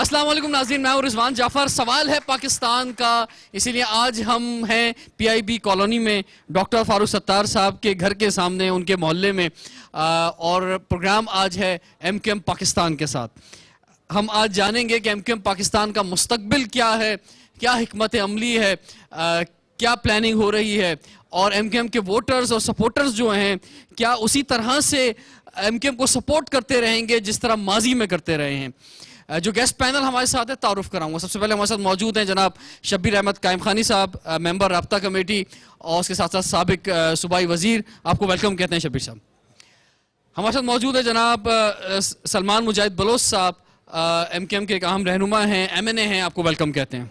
السلام علیکم ناظرین، میں ہوں رضوان جعفر۔ سوال ہے پاکستان کا، اسی لیے آج ہم ہیں پی آئی بی کالونی میں ڈاکٹر فاروق ستار صاحب کے گھر کے سامنے، ان کے محلے میں، اور پروگرام آج ہے ایم کیو ایم پاکستان کے ساتھ۔ ہم آج جانیں گے کہ ایم کیو ایم پاکستان کا مستقبل کیا ہے، کیا حکمت عملی ہے، کیا پلاننگ ہو رہی ہے، اور ایم کیو ایم کے ووٹرز اور سپورٹرز جو ہیں کیا اسی طرح سے ایم کیو ایم کو سپورٹ کرتے رہیں گے جس طرح ماضی میں کرتے رہے ہیں۔ جو گیسٹ پینل ہمارے ساتھ ہے تعارف کراؤں گا۔ سب سے پہلے ہمارے ساتھ موجود ہیں جناب شبیر احمد قائم خانی صاحب، ممبر رابطہ کمیٹی اور اس کے ساتھ ساتھ سابق صوبائی وزیر۔ آپ کو ویلکم کہتے ہیں شبیر صاحب۔ ہمارے ساتھ موجود ہے جناب سلمان مجاہد بلوچ صاحب، ایم کیو ایم کے ایک اہم رہنما ہیں، ایم این اے ہیں، آپ کو ویلکم کہتے ہیں۔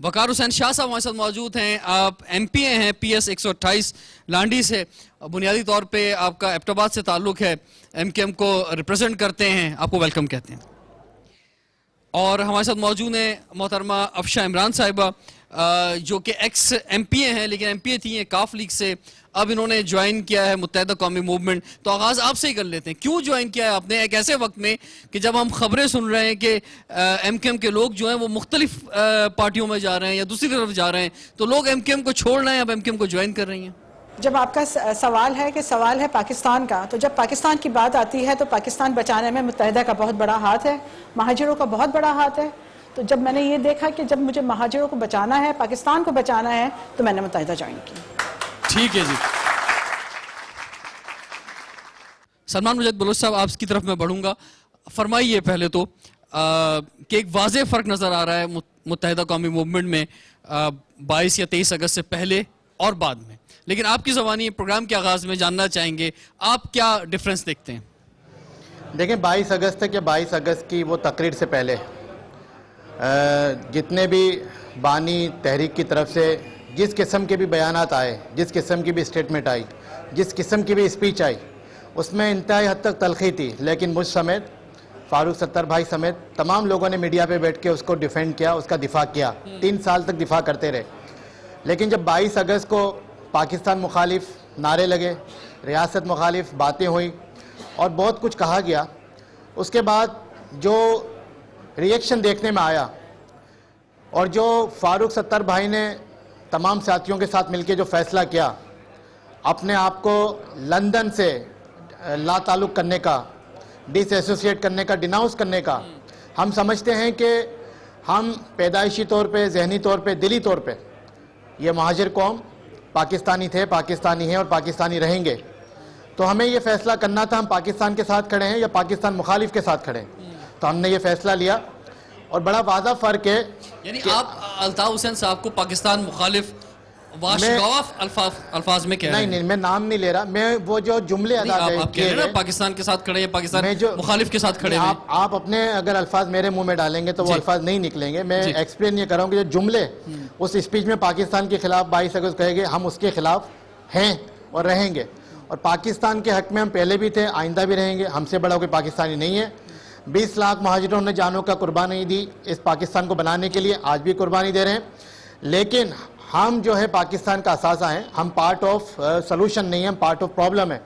وقار حسین شاہ صاحب ہمارے ساتھ موجود ہیں، آپ ایم پی اے ہیں پی ایس 128 لانڈی سے، بنیادی طور پہ آپ کا ایبٹ آباد سے تعلق ہے، ایم کیو ایم کو ریپرزینٹ کرتے ہیں، آپ کو ویلکم کہتے ہیں۔ اور ہمارے ساتھ موجود ہیں محترمہ افشا عمران صاحبہ، جو کہ ایکس ایم پی اے ہیں، لیکن ایم پی اے تھی ہیں کاف لیگ سے، اب انہوں نے جوائن کیا ہے متحدہ قومی موومنٹ۔ تو آغاز آپ سے ہی کر لیتے ہیں، کیوں جوائن کیا ہے آپ نے ایک ایسے وقت میں کہ جب ہم خبریں سن رہے ہیں کہ ایم کیو ایم کے لوگ جو ہیں وہ مختلف پارٹیوں میں جا رہے ہیں یا دوسری طرف جا رہے ہیں، تو لوگ ایم کیو ایم کو چھوڑ رہے ہیں، اب ایم کیو ایم کو جوائن کر رہی ہیں؟ جب آپ کا سوال ہے کہ سوال ہے پاکستان کا، تو جب پاکستان کی بات آتی ہے تو پاکستان بچانے میں متحدہ کا بہت بڑا ہاتھ ہے، مہاجروں کا بہت بڑا ہاتھ ہے۔ تو جب میں نے یہ دیکھا کہ جب مجھے مہاجروں کو بچانا ہے، پاکستان کو بچانا ہے، تو میں نے متحدہ جوائن کی۔ ٹھیک ہے جی۔ سلمان مجاہد بلوچ صاحب، آپ کی طرف میں بڑھوں گا، فرمائیے پہلے تو کہ ایک واضح فرق نظر آ رہا ہے متحدہ قومی موومنٹ میں 22 یا 23 اگست سے پہلے اور بعد میں، لیکن آپ کی زبانی پروگرام کے آغاز میں جاننا چاہیں گے آپ کیا ڈیفرنس دیکھتے ہیں؟ دیکھیں 22 اگست تک یا 22 اگست کی وہ تقریر سے پہلے جتنے بھی بانی تحریک کی طرف سے جس قسم کے بھی بیانات آئے، جس قسم کی بھی اسٹیٹمنٹ آئی، جس قسم کی بھی اسپیچ آئی، اس میں انتہائی حد تک تلخی تھی، لیکن مجھ سمیت، فاروق ستار بھائی سمیت تمام لوگوں نے میڈیا پہ بیٹھ کے اس کو ڈیفینڈ کیا، اس کا دفاع کیا، 3 سال تک دفاع کرتے رہے۔ لیکن جب 22 اگست کو پاکستان مخالف نعرے لگے، ریاست مخالف باتیں ہوئیں اور بہت کچھ کہا گیا، اس کے بعد جو ریئیکشن دیکھنے میں آیا اور جو فاروق ستار بھائی نے تمام ساتھیوں کے ساتھ مل کے جو فیصلہ کیا اپنے آپ کو لندن سے لا تعلق کرنے کا، ڈس ایسوسیٹ کرنے کا، ڈیناؤنس کرنے کا، ہم سمجھتے ہیں کہ ہم پیدائشی طور پہ، ذہنی طور پہ، دلی طور پہ یہ مہاجر قوم پاکستانی تھے، پاکستانی ہیں اور پاکستانی رہیں گے۔ تو ہمیں یہ فیصلہ کرنا تھا ہم پاکستان کے ساتھ کھڑے ہیں یا پاکستان مخالف کے ساتھ کھڑے ہیں۔ تو ہم نے یہ فیصلہ لیا اور بڑا واضح فرق ہے، یعنی آپ الطاف حسین صاحب کو پاکستان مخالف واشگاف الفاظ میں کہہ رہے ہیں؟ نہیں میں نام نہیں لے رہا، میں وہ جو جملے ادا آپ کہہ رہے ہیں نا پاکستان کے ساتھ کھڑے ہیں، پاکستان مخالف کے ساتھ کھڑے ہیں۔ آپ اپنے اگر الفاظ میرے منہ میں ڈالیں گے تو وہ الفاظ نہیں نکلیں گے۔ میں ایکسپلین یہ کر رہا ہوں کہ جو جملے اس اسپیچ میں پاکستان کے خلاف 22 اگست کہے گے، ہم اس کے خلاف ہیں اور رہیں گے، اور پاکستان کے حق میں ہم پہلے بھی تھے، آئندہ بھی رہیں گے، ہم سے بڑا کوئی پاکستانی نہیں ہے۔ 20 لاکھ مہاجروں نے جانوں کا قربانی دی اس پاکستان کو بنانے کے لیے، آج بھی قربانی دے رہے ہیں، لیکن ہم جو ہے پاکستان کا اثاثہ ہیں، ہم پارٹ آف سلوشن نہیں ہیں، ہم پارٹ آف پرابلم ہے۔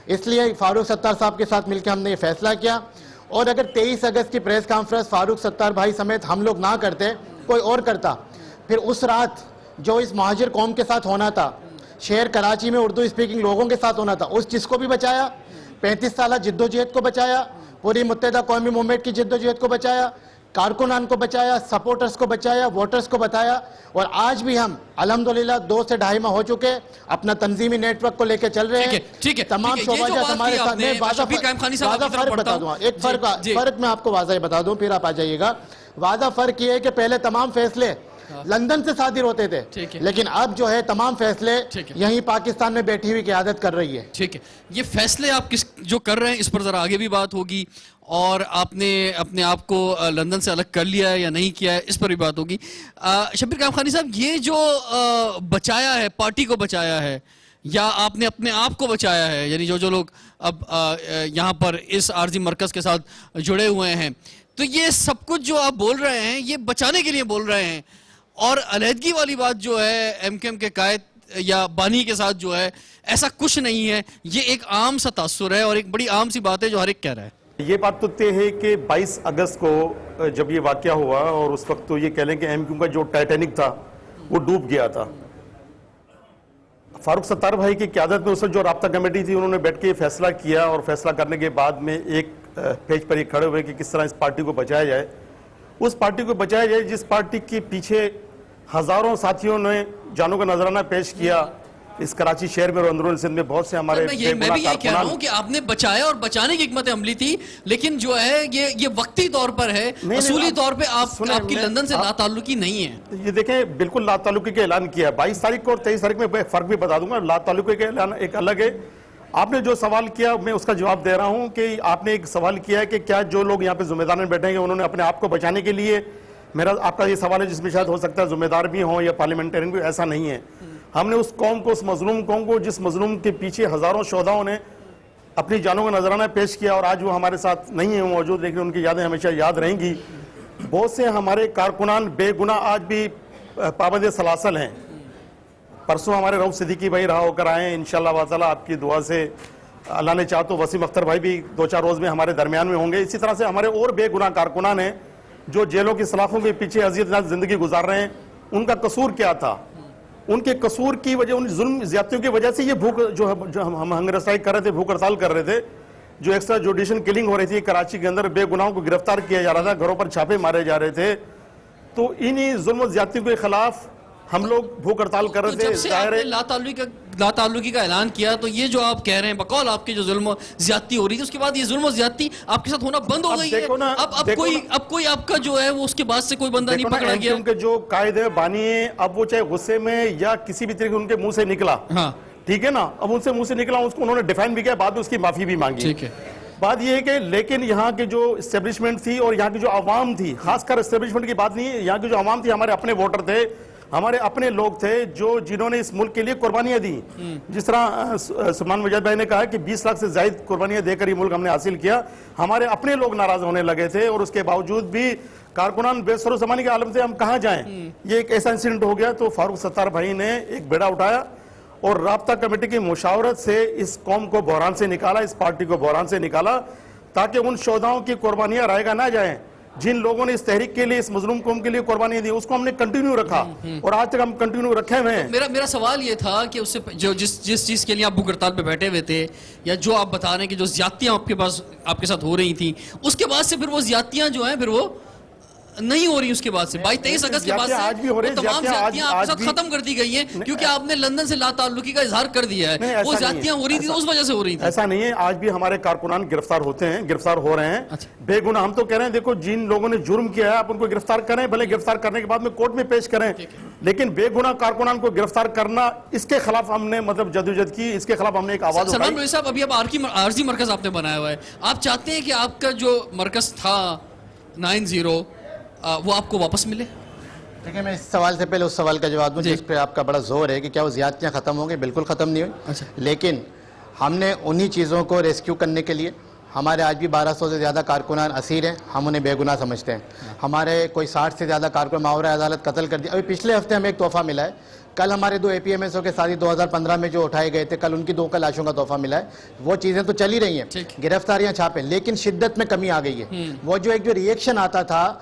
اس لیے فاروق ستار صاحب کے ساتھ مل کے ہم نے یہ فیصلہ کیا، اور اگر 23 اگست کی پریس کانفرنس فاروق ستار بھائی سمیت ہم لوگ نہ کرتے، کوئی اور کرتا، پھر اس رات جو اس مہاجر قوم کے ساتھ ہونا تھا، شہر کراچی میں اردو اسپیکنگ لوگوں کے ساتھ ہونا تھا، اس چیز کو بھی بچایا، 35 سالہ جد و جہد کو بچایا، پوری متحدہ قومی موومنٹ کی جد و جہد کو بچایا، کارکنان کو بچایا، سپورٹرز کو بچایا، ووٹرز کو بتایا، اور آج بھی ہم الحمدللہ 2 سے 2.5 ماہ ہو چکے اپنا تنظیمی نیٹ ورک کو لے کے چل رہے ہیں۔ تمام شعبہ جات ہمارے ساتھ، میں واضح فرق بتا دوں، ایک فرق میں آپ کو واضح بتا دوں، پھر آپ آ جائیے گا۔ واضح فرق یہ ہے کہ پہلے تمام فیصلے لندن سے صادر ہوتے تھے، لیکن اب جو ہے تمام فیصلے یہیں پاکستان میں بیٹھی ہوئی قیادت کر رہی ہے۔ ٹھیک ہے، یہ فیصلے آپ جو کر رہے ہیں اس پر ذرا آگے بھی بات ہوگی، اور آپ نے اپنے آپ کو لندن سے الگ کر لیا ہے یا نہیں کیا ہے اس پر بھی بات ہوگی۔ شبیر قائم خانی صاحب، یہ جو بچایا ہے، پارٹی کو بچایا ہے یا آپ نے اپنے آپ کو بچایا ہے، یعنی جو لوگ اب یہاں پر اس عارضی مرکز کے ساتھ جڑے ہوئے ہیں، تو یہ سب کچھ جو آپ بول رہے ہیں یہ بچانے کے لیے بول رہے ہیں، اور علیحدگی والی بات جو ہے ایم کیو ایم کے قائد یا بانی کے ساتھ جو ہے ایسا کچھ نہیں ہے، یہ ایک عام سا تاثر ہے اور ایک بڑی عام سی بات ہے جو ہر ایک کہہ رہا ہے۔ یہ بات تو طے ہے کہ 22 اگست کو جب یہ واقعہ ہوا اور اس وقت تو یہ کہہ لیں کہ ایم کیو کا جو ٹائٹینک تھا وہ ڈوب گیا تھا. فاروق ستار بھائی کی قیادت میں اس وقت جو رابطہ کمیٹی تھی انہوں نے بیٹھ کے فیصلہ کیا اور فیصلہ کرنے کے بعد میں ایک پیج پر یہ کھڑے ہوئے کہ کس طرح اس پارٹی کو بچایا جائے. اس پارٹی کو بچایا جائے جس پارٹی کے پیچھے ہزاروں ساتھیوں نے جانوں کا نذرانہ پیش کیا اس کراچی شہر میں اور اندرون سندھ میں بہت سے ہمارے میں بھی یہ کہہ رہا ہوں کہ آپ نے بچایا اور بچانے کی حکمت عملی تھی لیکن جو ہے یہ وقتی طور پر ہے, اصولی طور پہ آپ کی لندن سے لا تعلقی نہیں ہے. یہ دیکھیں بالکل لا تعلقی کا اعلان کیا ہے 22 تاریخ کو اور 23 تاریخ میں فرق بھی بتا دوں گا. لا تعلقی کا اعلان ایک الگ ہے. آپ نے جو سوال کیا میں اس کا جواب دے رہا ہوں کہ آپ نے ایک سوال کیا ہے کہ کیا جو لوگ یہاں پہ ذمہ دار بیٹھے ہیں انہوں نے اپنے آپ کو بچانے کے لیے, میرا آپ کا یہ سوال ہے جس میں شاید ہو سکتا ہے ذمہ دار بھی ہوں یا پارلیمنٹرین بھی, ایسا نہیں ہے. ہم نے اس قوم کو, اس مظلوم قوم کو, جس مظلوم کے پیچھے ہزاروں شہداؤں نے اپنی جانوں کا نذرانہ پیش کیا اور آج وہ ہمارے ساتھ نہیں ہیں موجود لیکن ان کی یادیں ہمیشہ یاد رہیں گی. بہت سے ہمارے کارکنان بے گناہ آج بھی پابند سلاسل ہیں. پرسوں ہمارے رؤف صدیقی بھائی رہا ہو کر آئے ہیں, انشاءاللہ تعالیٰ آپ کی دعا سے اللہ نے چاہا تو وسیم اختر بھائی بھی 2-4 روز میں ہمارے درمیان میں ہوں گے. اسی طرح سے ہمارے اور بے گناہ کارکنان ہیں جو جیلوں کی سلاخوں کے پیچھے اذیتناک زندگی گزار رہے ہیں. ان کا قصور کیا تھا؟ ان کے قصور کی وجہ, ان ظلم زیادتیوں کی وجہ سے یہ بھوک جو ہم ہنگر رسائی کر رہے تھے, بھوک ہڑتال کر رہے تھے, جو ایکسٹرا جوڈیشن کلنگ ہو رہی تھی کراچی کے اندر, بے گناہوں کو گرفتار کیا جا رہا تھا, گھروں پر چھاپے مارے جا رہے تھے. تو انہی ظلم و زیادتیوں کے خلاف ہم لوگ بھوک ہڑتال کر رہے تھے. جب سے آپ نے لا تعلقی کا اعلان کیا تو یہ جو آپ کہہ رہے ہیں بقول آپ کی جو ظلم و زیادتی ہو رہی تھی اس کے بعد یہ ظلم و زیادتی آپ کے ساتھ ہونا بند ہو گئی ہے. اب کوئی آپ کا جو ہے وہ اس کے بعد سے کوئی بندہ نہیں پکڑا گیا. ان کے جو قائد بانی ہیں اب وہ چاہے غصے میں یا کسی بھی طریقے ان کے منہ سے نکلا, ٹھیک ہے نا, اب ان سے منہ سے نکلا, اس کو انہوں نے ڈیفائن بھی کیا, بعد میں اس کی معافی بھی مانگی. بات یہ ہے کہ لیکن یہاں کے جو اسٹیبلشمنٹ تھی اور یہاں کی جو عوام تھی, خاص کر اسٹیبلشمنٹ کی بات نہیں ہے, یہاں کی جو عوام تھی ہمارے اپنے ووٹر تھے, ہمارے اپنے لوگ تھے جنہوں نے اس ملک کے لیے قربانیاں دی. جس طرح سلمان مجاہد بھائی نے کہا کہ 20 لاکھ سے زائد قربانیاں دے کر یہ ملک ہم نے حاصل کیا. ہمارے اپنے لوگ ناراض ہونے لگے تھے اور اس کے باوجود بھی کارکنان بے سر و زمانی کے عالم سے ہم کہاں جائیں. یہ ایک ایسا انسیڈنٹ ہو گیا تو فاروق ستار بھائی نے ایک بیڑا اٹھایا اور رابطہ کمیٹی کی مشاورت سے اس قوم کو بحران سے نکالا, اس پارٹی کو بحران سے نکالا, تاکہ ان شہداؤں کی قربانیاں رائے گا نہ جائیں. جن لوگوں نے اس تحریک کے لیے, اس مظلوم قوم کے لیے قربانیاں دی, اس کو ہم نے کنٹینیو رکھا اور آج تک ہم کنٹینیو رکھے ہوئے ہیں. میرا سوال یہ تھا کہ اس سے جس چیز کے لیے آپ بھوک ہڑتال پہ بیٹھے ہوئے تھے یا جو آپ بتا رہے ہیں کہ جو زیادتیاں آپ کے ساتھ ہو رہی تھیں, اس کے بعد سے پھر وہ زیادتیاں جو ہیں پھر وہ نہیں ہو رہی. اس کے بعد سے 22-23 اگست کے بعد سے وہ تمام زیادتیاں آپ کے ساتھ ختم کر دی گئی ہیں کیونکہ آپ نے لندن سے لا تعلقی کا اظہار کر دیا ہے. وہ زیادتیاں ہو رہی تھی اس وجہ سے ہو رہی تھی. ایسا نہیں ہے, آج بھی ہمارے کارکنان گرفتار ہوتے ہیں, گرفتار ہو رہے ہیں بے گناہ. ہم تو کہہ رہے ہیں دیکھو جن لوگوں نے جرم کیا ہے آپ ان کو گرفتار کریں, بھلے گرفتار کرنے کے بعد میں کورٹ میں پیش کریں, لیکن بے گناہ کارکنان کو گرفتار کرنا, اس کے خلاف ہم نے مطلب جدوجہد کی, اس کے خلاف ہم نے ایک آواز اٹھائی. سلمان صاحب ابھی اب عارضی مرکز آپ نے بنایا ہوا ہے, آپ چاہتے ہیں کہ آپ کا جو مرکز تھا 90 وہ آپ کو واپس ملے؟ دیکھیں میں اس سوال سے پہلے اس سوال کا جواب دوں جس پہ آپ کا بڑا زور ہے کہ کیا وہ زیادتیاں ختم ہوں گی. بالکل ختم نہیں ہوئی, لیکن ہم نے انہی چیزوں کو ریسکیو کرنے کے لیے, ہمارے آج بھی 1200 سے زیادہ کارکنان اسیر ہیں, ہم انہیں بے گناہ سمجھتے ہیں. ہمارے کوئی 60 سے زیادہ کارکن ماورا عدالت قتل کر دیا. ابھی پچھلے ہفتے ہمیں ایک تحفہ ملا ہے, کل ہمارے 2 APMSO کے ساتھی 2015 میں جو اٹھائے گئے تھے, کل ان کی 2 لاشوں کا تحفہ ملا ہے. وہ چیزیں تو چلی رہی ہیں, گرفتاریاں چھاپیں, لیکن شدت میں کمی آ گئی ہے. وہ جو ایک جو ریئیکشن آتا تھا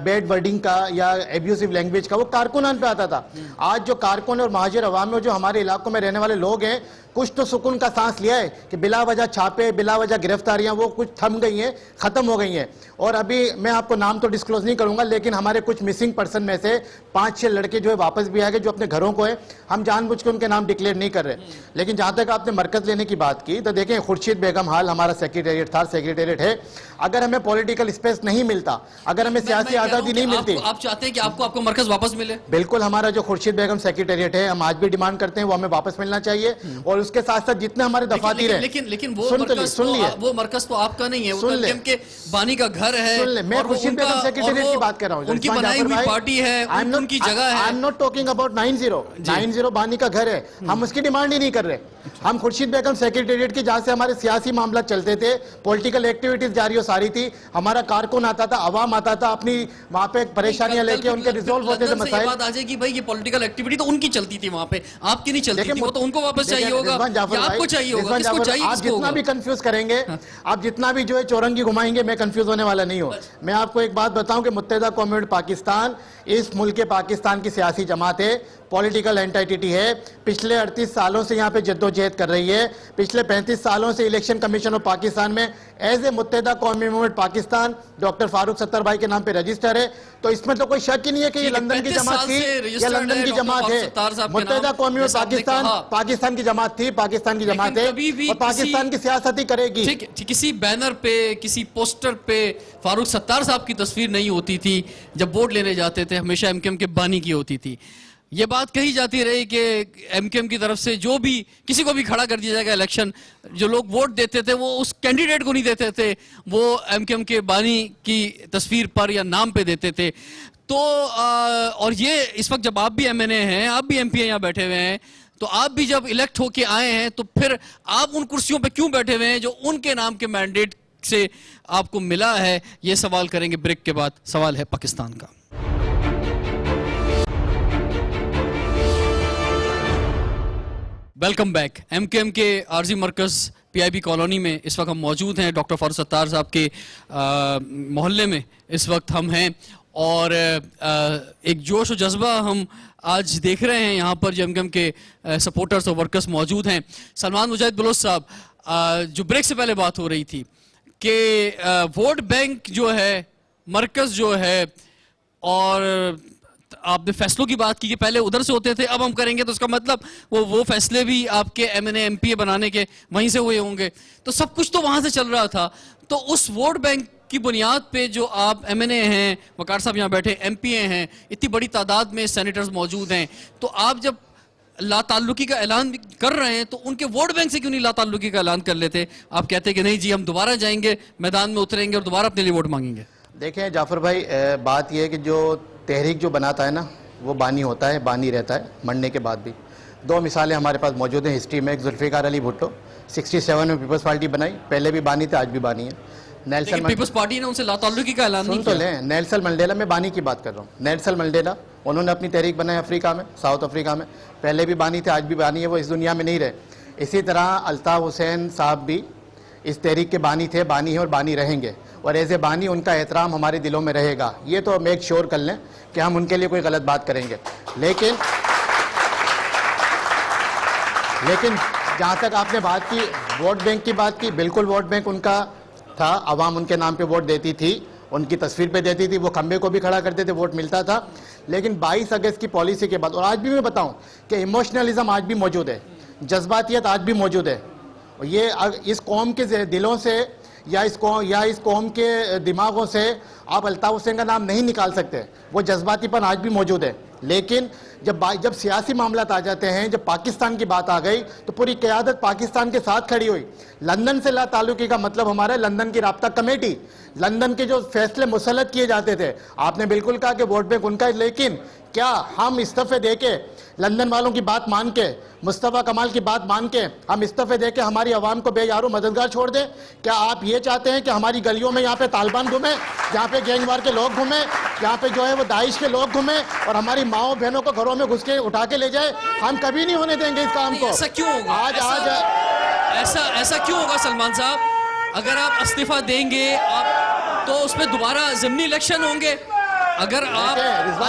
بیڈ ورڈنگ کا یا ایبیوسیو لینگویج کا, وہ کارکنان پہ آتا تھا. آج جو کارکن اور مہاجر عوام میں جو ہمارے علاقوں میں رہنے والے لوگ ہیں, کچھ تو سکون کا سانس لیا ہے کہ بلا وجہ چھاپے, بلا وجہ گرفتاریاں وہ کچھ تھم گئی ہیں, ختم ہو گئی ہیں. اور ابھی میں آپ کو نام تو ڈسکلوز نہیں کروں گا, لیکن ہمارے کچھ مسنگ پرسن میں سے 5-6 لڑکے جو ہے واپس بھی آئے گئے جو اپنے گھروں کو ہیں. ہم جان بوجھ کے ان کے نام ڈکلیئر نہیں کر رہے. لیکن جہاں تک آپ نے مرکز لینے کی بات کی تو دیکھیں خورشید بیگم ہال ہمارا سیکریٹریٹ تھا, سیکریٹریٹ ہے. اگر ہمیں پولیٹیکل اسپیس نہیں ملتا, اگر ہمیں سیاسی آزادی نہیں ملتی, آپ چاہتے ہیں کہ آپ کو مرکز واپس ملے؟ بالکل. ہمارا جو خورشید بیگم سیکریٹریٹ ہے ہم آج بھی ڈیمانڈ کرتے ہیں وہ ہمیں واپس ملنا چاہیے. اور اس کے ساتھ ساتھ جتنے ہمارے دفاتر ہیں, لیکن وہ مرکز تو آپ کا نہیں ہے, وہ ایم کے بانی کا گھر ہے. میں خورشید بیگم سیکریٹریٹ کی بات کر رہا ہوں, ان کی بنائی ہوئی پارٹی ہے, ان کی جگہ ہے. I am not talking about 90 بانی کا گھر ہے, ہم اس کی ڈیمانڈ ہی نہیں کر رہے. ہم خورشید بیگم سیکریٹریٹ کی جہاں سے ہمارے سیاسی معاملات چلتے تھے, پولیٹیکل ایکٹیویٹیز جاری و ساری تھی, ہمارا کارکن آتا تھا, عوام آتا تھا, اپنی وہاں پہ پریشانیاں لے کے ان کے ریزولو ہوتے تھے مسائل. بات آ جائے کہ بھائی یہ پولیٹیکل ایکٹیویٹی تو ان کی چلتی تھی وہاں پہ, آپ کی نہیں چلتی تھی, وہ تو ان کو واپس چاہیے ہوگا. ہوگا یا آپ کو چاہیے ہوگا, کس کو چاہیے, آپ کس کو جتنا ہوگا؟ بھی کنفیوز کریں گے, آپ جتنا بھی جو ہے چورنگی گھمائیں گے, میں کنفیوز ہونے والا نہیں ہوں. میں آپ کو ایک بات بتاؤں کہ متحدہ قومی پاکستان اس ملک پاکستان کی سیاسی جماعت ہے, پولیٹیکل اینٹائٹی ہے. پچھلے 38 سالوں سے یہاں پہ جدوجہد کر رہی ہے. پچھلے 35 سالوں سے الیکشن کمیشن آف پاکستان میں ایز اے متحدہ قومی موومنٹ پاکستان ڈاکٹر فاروق ستار بھائی کے نام پہ رجسٹر ہے. تو اس میں تو کوئی شک ہی نہیں ہے کہ یہ لندن کی جماعت تھی, یہ لندن کی جماعت ہے. متحدہ قومی پاکستان پاکستان کی جماعت تھی, پاکستان کی جماعت ہے اور پاکستان کی سیاست ہی کرے گی. کسی بینر پہ, کسی پوسٹر پہ فاروق ستار صاحب کی تصویر نہیں ہوتی تھی. جب ووٹ لینے جاتے تھے ہمیشہ ایم کیو ایم کے بانی کی ہوتی تھی. یہ بات کہی جاتی رہی کہ ایم کیو ایم کی طرف سے جو بھی کسی کو بھی کھڑا کر دیا جائے گا الیکشن, جو لوگ ووٹ دیتے تھے وہ اس کینڈیڈیٹ کو نہیں دیتے تھے, وہ ایم کیو ایم کے بانی کی تصویر پر یا نام پہ دیتے تھے. تو اور یہ اس وقت جب آپ بھی ایم این اے ہیں, آپ بھی ایم پی اے یہاں بیٹھے ہوئے ہیں, تو آپ بھی جب الیکٹ ہو کے آئے ہیں تو پھر آپ ان کرسیوں پہ کیوں بیٹھے ہوئے ہیں جو ان کے نام کے مینڈیٹ سے آپ کو ملا ہے؟ یہ سوال کریں گے بریک کے بعد. سوال ہے پاکستان کا. Welcome back. M Q M کے عارضی مرکز پی آئی بی کالونی میں اس وقت ہم موجود ہیں. ڈاکٹر فاروق ستار صاحب کے محلے میں اس وقت ہم ہیں, اور ایک جوش و جذبہ ہم آج دیکھ رہے ہیں یہاں پر جو ایم کیو ایم کے سپورٹرز اور ورکرز موجود ہیں. سلمان مجاہد بلوچ صاحب, جو بریک سے پہلے بات ہو رہی تھی کہ ووٹ بینک جو ہے, مرکز جو ہے, اور آپ نے فیصلوں کی بات کی کہ پہلے ادھر سے ہوتے تھے, اب ہم کریں گے, تو اس کا مطلب وہ فیصلے بھی آپ کے M N A M P A بنانے کے وہیں سے ہوئے ہوں گے. تو سب کچھ تو وہاں سے چل رہا تھا. تو اس ووٹ بینک کی بنیاد پہ جو آپ ایم این اے ہیں, وقار صاحب یہاں بیٹھے ایم پی اے ہیں, اتنی بڑی تعداد میں سینیٹرز موجود ہیں, تو آپ جب لا تعلقی کا اعلان کر رہے ہیں تو ان کے ووٹ بینک سے کیوں نہیں لا تعلقی کا اعلان کر لیتے؟ آپ کہتے کہ نہیں جی ہم دوبارہ جائیں گے, میدان میں اتریں گے اور دوبارہ اپنے لیے ووٹ مانگیں گے. دیکھیں جعفر بھائی, بات یہ ہے کہ جو تحریک جو بناتا ہے نا وہ بانی ہوتا ہے, بانی رہتا ہے مرنے کے بعد بھی. 2 مثالیں ہمارے پاس موجود ہیں ہسٹری میں. ایک ذوالفقار علی بھٹو 67 میں پیپلز پارٹی بنائی, پہلے بھی بانی تھے آج بھی بانی ہے. لیکن پیپلز پارٹی نے ان سے لا تعلقی کا اعلان نہیں کیا. سن تو لیں, نیلسن منڈیلا, میں بانی کی بات کر رہا ہوں. نیلسن منڈیلا انہوں نے اپنی تحریک بنائی افریقہ میں, ساؤتھ افریقہ میں, پہلے بھی بانی تھے آج بھی بانی ہے, وہ اس دنیا میں نہیں رہے. اسی طرح الطاف حسین صاحب بھی اس تحریک کے بانی تھے, بانی ہیں اور بانی رہیں گے, اور ایز اے بانی ان کا احترام ہمارے دلوں میں رہے گا. یہ تو میک شور کر لیں کہ ہم ان کے لیے کوئی غلط بات کریں گے. لیکن جہاں تک آپ نے بات کی ووٹ بینک کی بات کی, بالکل ووٹ بینک ان کا تھا, عوام ان کے نام پہ ووٹ دیتی تھی, ان کی تصویر پہ دیتی تھی, وہ کھمبے کو بھی کھڑا کرتے تھے, ووٹ ملتا تھا. لیکن 22 اگست کی پالیسی کے بعد, اور آج بھی میں بتاؤں کہ ایموشنلزم آج بھی موجود ہے, جذباتیت آج بھی موجود ہے. یہ اس قوم کے دلوں سے یا اس قوم کے دماغوں سے آپ الطاف حسین کا نام نہیں نکال سکتے. وہ جذباتی پن آج بھی موجود ہے. لیکن جب سیاسی معاملات آ جاتے ہیں, جب پاکستان کی بات آ گئی تو پوری قیادت پاکستان کے ساتھ کھڑی ہوئی. لندن سے لا تعلقی کا مطلب ہمارا لندن کی رابطہ کمیٹی, لندن کے جو فیصلے مسلط کیے جاتے تھے. آپ نے بالکل کہا کہ ووٹ بینک ان کا, لیکن کیا ہم استعفے دے کے, لندن والوں کی بات مان کے, مصطفیٰ کمال کی بات مان کے ہم استعفے دے کے ہماری عوام کو بے یار و مددگار چھوڑ دیں؟ کیا آپ یہ چاہتے ہیں کہ ہماری گلیوں میں یہاں پہ طالبان گھومیں, یہاں پہ گینگ وار کے لوگ گھومیں, یہاں پہ جو ہے وہ داعش کے لوگ گھومیں اور ہماری ماؤں بہنوں کو گھروں میں گھس کے اٹھا کے لے جائے؟ ہم کبھی نہیں ہونے دیں گے اس کام کو. ایسا کیوں ہوگا؟ ایسا کیوں ہوگا سلمان صاحب؟ اگر آپ استعفیٰ دیں گے تو اس پہ دوبارہ ضمنی الیکشن ہوں گے. اگر آپ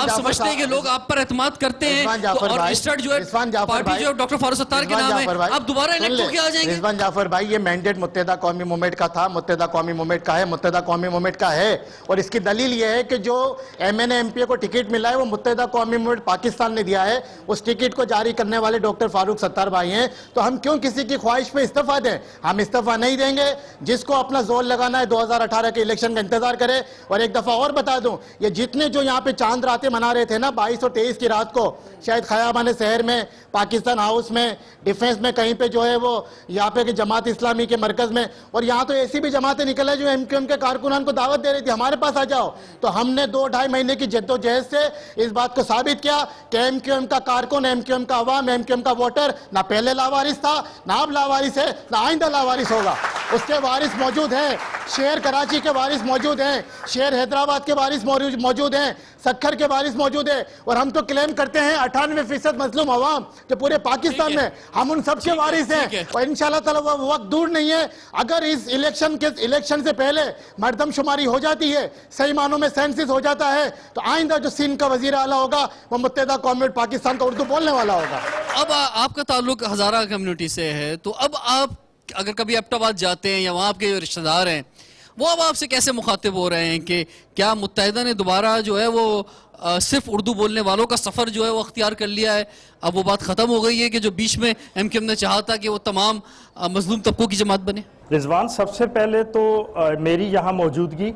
سمجھتے ہیں کہ لوگ آپ پر اعتماد کرتے ہیں اور رجسٹرڈ جو ہے پارٹی جو ڈاکٹر فاروق ستار کے نام ہے, آپ دوبارہ الیکٹ ہو کے آ جائیں گے. رضوان جعفر بھائی, یہ مینڈیٹ متحدہ قومی موومنٹ کا تھا, متحدہ قومی موومنٹ کا ہے, متحدہ قومی موومنٹ کا ہے. اور اس کی دلیل یہ ہے کہ جو M N A M P A کو ٹکٹ ملا ہے وہ متحدہ قومی موومنٹ پاکستان نے دیا ہے. اس ٹکٹ کو جاری کرنے والے ڈاکٹر فاروق ستار بھائی ہیں. تو ہم کیوں کسی کی خواہش پہ استعفیٰ دیں؟ ہم استعفیٰ نہیں دیں گے. جس کو اپنا زور لگانا ہے 2018 کے الیکشن کا انتظار کرے. اور ایک دفعہ اور بتا دوں, یہ جتنے جو یہاں پہ چاند راتیں منا رہے تھے نا 22 اور 23 کی رات کو, شاید خیابان شہر میں, پاکستان ہاؤس میں, ڈیفنس میں, کہیں پہ جو ہے وہ یہاں پہ کہ جماعت اسلامی کے مرکز میں, اور یہاں تو ایسی بھی جماعتیں نکل ہے جو ایم کیو ایم کے کارکنان کو دعوت دے رہی تھی ہمارے پاس آ جاؤ. تو ہم نے 2-2.5 مہینے کی جد و جہد سے اس بات کو ثابت کیا کہ ایم کیو ایم کا کارکن, ایم کیو ایم کا عوام, ایم کیو ایم کا ووٹر نہ پہلے لاوارث تھا, نہ اب لاوارث ہے, نہ آئندہ لاوارث ہوگا. اس کے وارث موجود ہیں, شہر کراچی کے وارث موجود ہیں, شہر حیدرآباد کے وارث موجود ہیں, سکھر کے وارث موجود ہے، اور ہم تو کلیم کرتے ہیں 98% مظلوم عوام جو پورے پاکستان میں، ہم ان سب کے وارث ہیں، اور انشاءاللہ تعالی وہ وقت دور نہیں ہے اگر اس الیکشن سے پہلے مردم شماری ہو جاتی ہے، صحیح معنوں میں سینسس ہو جاتا ہے، تو آئندہ جو سندھ کا وزیر اعلیٰ ہوگا وہ متحدہ قومی پاکستان کا اردو بولنے والا ہوگا۔ اب آپ کا تعلق ہزارہ کمیونٹی سے ہے، تو اب آپ اگر کبھی ایبٹ آباد جاتے ہیں یا وہاں آپ کے جو رشتہ دار ہیں وہ اب آپ سے کیسے مخاطب ہو رہے ہیں کہ کیا متحدہ نے دوبارہ جو ہے وہ صرف اردو بولنے والوں کا سفر جو ہے وہ اختیار کر لیا ہے، اب وہ بات ختم ہو گئی ہے کہ جو بیچ میں ایم کیو ایم نے چاہا تھا کہ وہ تمام مظلوم طبقوں کی جماعت بنے؟ رضوان، سب سے پہلے تو میری یہاں موجودگی